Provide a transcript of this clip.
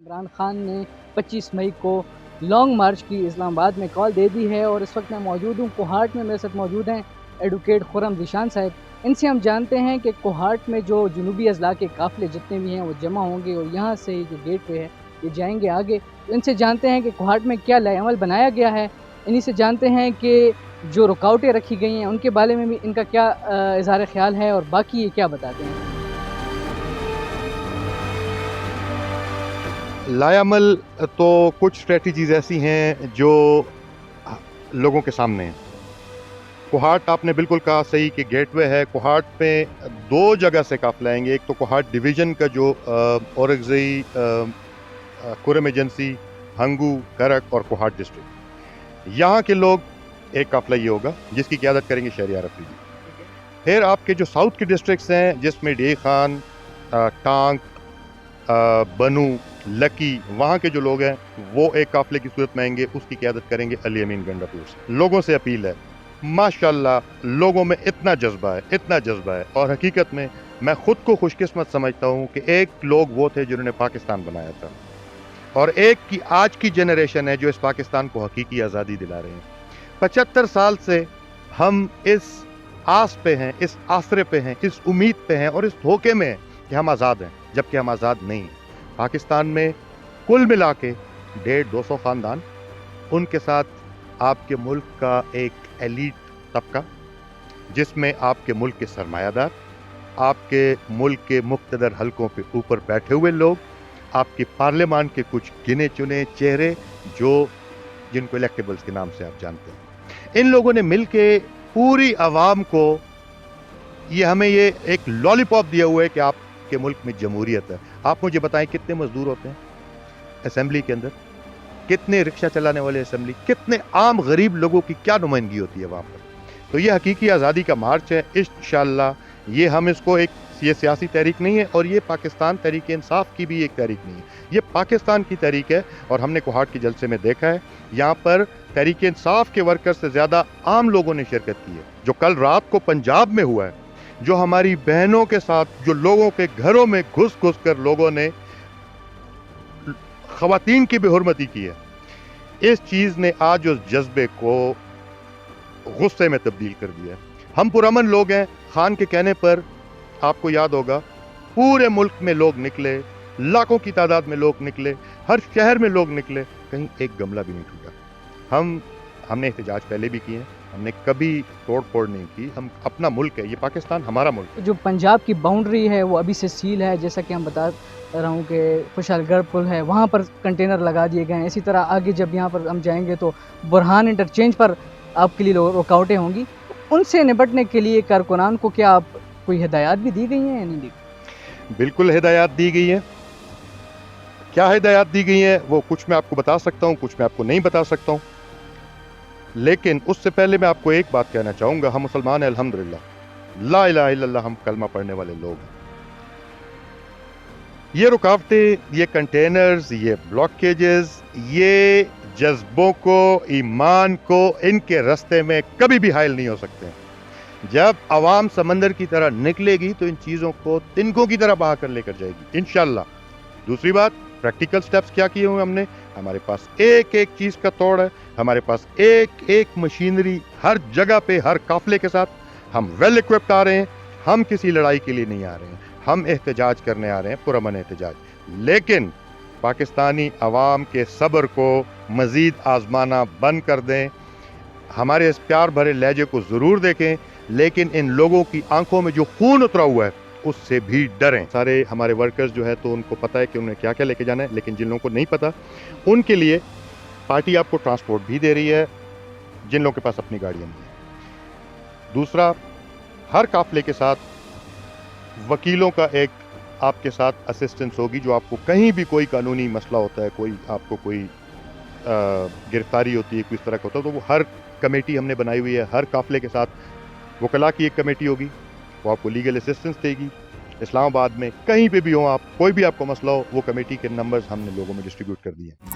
عمران خان نے 25 مئی کو long march کی اسلام آباد میں کال دے دی ہے اور اس وقت میں موجود ہوں کوہاٹ میں، میرے ساتھ موجود ہیں ایڈوکیٹ خرم ذیشان صاحب۔ ان سے ہم جانتے ہیں کہ کوہاٹ میں جو جنوبی اضلاع کے قافلے جتنے بھی ہیں وہ جمع ہوں گے اور یہاں سے جو گیٹ وے ہے یہ جائیں گے آگے۔ ان سے جانتے ہیں کہ کوہاٹ میں کیا لائحہ عمل بنایا گیا ہے، انہی سے جانتے ہیں کہ جو رکاوٹیں رکھی گئی ہیں ان کے بارے میں بھی ان کا کیا اظہار خیال ہے اور باقی یہ کیا بتاتے ہیں۔ لائحہ عمل تو کچھ اسٹریٹجیز ایسی ہیں جو لوگوں کے سامنے ہیں۔ کوہاٹ آپ نے بالکل کہا صحیح کہ گیٹ وے ہے۔ کوہاٹ پہ دو جگہ سے قافلے آئیں گے، ایک تو کوہاٹ ڈویژن کا جو اورگزئی، کرم ایجنسی، ہنگو، کرک اور کوہاٹ ڈسٹرکٹ، یہاں کے لوگ ایک قافلہ یہ ہوگا جس کی قیادت کریں گے شہریار افریدی۔ پھر آپ کے جو ساؤتھ کے ڈسٹرکٹس ہیں جس میں ڈی خان، ٹانک، بنو، لکی، وہاں کے جو لوگ ہیں وہ ایک قافلے کی صورت میں آئیں گے، اس کی قیادت کریں گے علی امین گنڈاپور سے۔ لوگوں سے اپیل ہے، ماشاءاللہ لوگوں میں اتنا جذبہ ہے اور حقیقت میں میں خود کو خوش قسمت سمجھتا ہوں کہ ایک لوگ وہ تھے جنہوں نے پاکستان بنایا تھا اور ایک کی آج کی جنریشن ہے جو اس پاکستان کو حقیقی آزادی دلا رہے ہیں۔ 75 سال سے ہم اس آس پہ ہیں، اس آسرے پہ ہیں، اس امید پہ ہیں اور اس دھوکے میں ہیں کہ ہم آزاد ہیں، جبکہ ہم آزاد نہیں ہیں۔ پاکستان میں کل ملا کے 150-200 خاندان، ان کے ساتھ آپ کے ملک کا ایک ایلیٹ طبقہ جس میں آپ کے ملک کے سرمایہ دار، آپ کے ملک کے مقتدر حلقوں پہ اوپر بیٹھے ہوئے لوگ، آپ کے پارلیمان کے کچھ گنے چنے چہرے جن کو الیکٹیبلز کے نام سے آپ جانتے ہیں، ان لوگوں نے مل کے پوری عوام کو ہمیں یہ ایک لالی پاپ دیا ہوا ہے کہ آپ کے ملک میں جمہوریت ہے۔ آپ مجھے بتائیں کتنے مزدور ہوتے ہیں اسمبلی کے اندر، کتنے رکشہ چلانے والے اسمبلی، کتنے عام غریب لوگوں کی کیا نمائندگی ہوتی ہے وہاں پر۔ تو یہ حقیقی آزادی کا مارچ ہے انشاءاللہ۔ یہ ہم اس کو یہ سیاسی تحریک نہیں ہے اور یہ پاکستان تحریک انصاف کی بھی ایک تحریک نہیں ہے، یہ پاکستان کی تحریک ہے۔ اور ہم نے کوہاٹ کے جلسے میں دیکھا ہے یہاں پر تحریک انصاف کے ورکر سے زیادہ عام لوگوں نے شرکت کی ہے۔ جو کل رات کو پنجاب میں ہوا ہے، جو ہماری بہنوں کے ساتھ جو لوگوں کے گھروں میں گھس کر لوگوں نے خواتین کی بے حرمتی کی ہے، اس چیز نے آج اس جذبے کو غصے میں تبدیل کر دیا ہے۔ ہم پرامن لوگ ہیں، خان کے کہنے پر آپ کو یاد ہوگا پورے ملک میں لوگ نکلے، لاکھوں کی تعداد میں لوگ نکلے، ہر شہر میں لوگ نکلے، کہیں ایک گملہ بھی نہیں ٹوٹا۔ ہم نے احتجاج پہلے بھی کیے ہیں، ہم نے کبھی توڑ پھوڑ نہیں کی۔ ہم اپنا ملک ہے، یہ پاکستان ہمارا ملک ہے۔ جو پنجاب کی باؤنڈری ہے وہ ابھی سے سیل ہے، جیسا کہ ہم بتا رہا ہوں کہ خوشحال گڑھ پل ہے، وہاں پر کنٹینر لگا دیے گئے ہیں۔ اسی طرح آگے جب یہاں پر ہم جائیں گے تو برہان انٹرچینج پر آپ کے لیے رکاوٹیں ہوں گی۔ ان سے نپٹنے کے لیے کارکنان کو کیا آپ کوئی ہدایات بھی دی گئی ہیں یا نہیں دی گئی؟ بالکل ہدایات دی گئی ہیں۔ کیا ہدایات دی گئی ہیں وہ کچھ میں آپ کو بتا سکتا ہوں، کچھ میں آپ کو نہیں بتا سکتا ہوں، لیکن اس سے پہلے میں آپ کو ایک بات کہنا چاہوں گا۔ ہم مسلمان ہیں الحمدللہ، لا الہ الا اللہ، ہم کلمہ پڑھنے والے لوگ ہیں۔ یہ رکاوٹیں، یہ کنٹینرز، یہ بلاکیجز، یہ جذبوں کو، ایمان کو ان کے رستے میں کبھی بھی حائل نہیں ہو سکتے۔ جب عوام سمندر کی طرح نکلے گی تو ان چیزوں کو تنکوں کی طرح بہا کر لے کر جائے گی انشاءاللہ۔ دوسری بات، پریکٹیکل سٹیپس کیا کیے ہوئے ہم نے، ہمارے پاس ایک ایک چیز کا توڑ ہے، ہمارے پاس ایک ایک مشینری ہر جگہ پہ، ہر قافلے کے ساتھ ہم ویل ایکوپڈ آ رہے ہیں۔ ہم کسی لڑائی کے لیے نہیں آ رہے ہیں، ہم احتجاج کرنے آ رہے ہیں، پرامن احتجاج۔ لیکن پاکستانی عوام کے صبر کو مزید آزمانا بند کر دیں، ہمارے اس پیار بھرے لہجے کو ضرور دیکھیں، لیکن ان لوگوں کی آنکھوں میں جو خون اترا ہوا ہے اس سے بھی ڈریں۔ سارے ہمارے ورکرز جو ہے تو ان کو پتہ ہے کہ انہیں کیا کیا لے کے جانا ہے، لیکن جن لوگوں کو نہیں پتہ ان کے لیے پارٹی آپ کو ٹرانسپورٹ بھی دے رہی ہے، جن لوگوں کے پاس اپنی گاڑیاں نہیں ہیں۔ دوسرا، ہر قافلے کے ساتھ وکیلوں کا ایک آپ کے ساتھ اسسٹنس ہوگی، جو آپ کو کہیں بھی کوئی قانونی مسئلہ ہوتا ہے، کوئی آپ کو کوئی گرفتاری ہوتی ہے، کوئی اس طرح کا ہوتا ہے، تو وہ ہر کمیٹی ہم نے بنائی ہوئی ہے۔ ہر قافلے کے ساتھ وکلا کی ایک کمیٹی ہوگی، وہ آپ کو لیگل اسسٹنس دے گی۔ اسلام آباد میں کہیں پہ بھی ہو آپ، کوئی بھی آپ کو مسئلہ ہو، وہ کمیٹی کے نمبرز ہم نے لوگوں میں ڈسٹریبیوٹ کر دیے ہیں۔